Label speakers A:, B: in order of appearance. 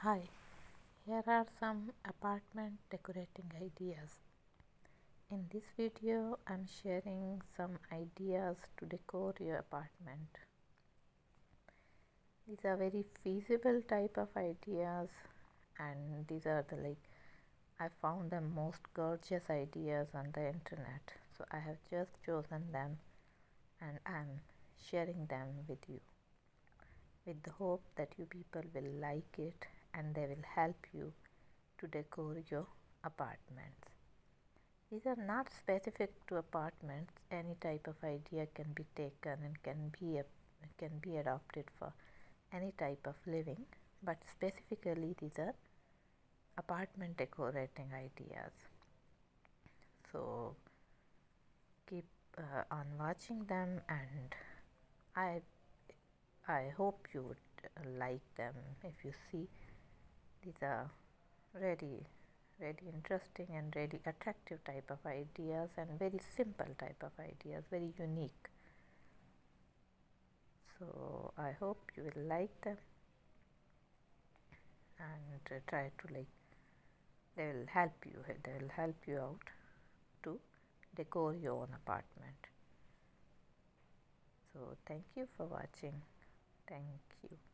A: Hi, here are some apartment decorating ideas. In this video, I'm sharing some ideas to decor your apartment. These are very feasible type of ideas, and these are I found the most gorgeous ideas on the internet. So I have just chosen them and I'm sharing them with you with the hope that you people will like it and they will help you to decor your apartments. These are not specific to apartments. Any type of idea can be taken and can be adopted for any type of living, but specifically these are apartment decorating ideas. So keep on watching them, and I hope you would like them. If you see, these are really interesting and really attractive type of ideas, and very simple type of ideas, very unique. So I hope you will like them and try to they will help you out to decor your own apartment. So thank you for watching. Thank you.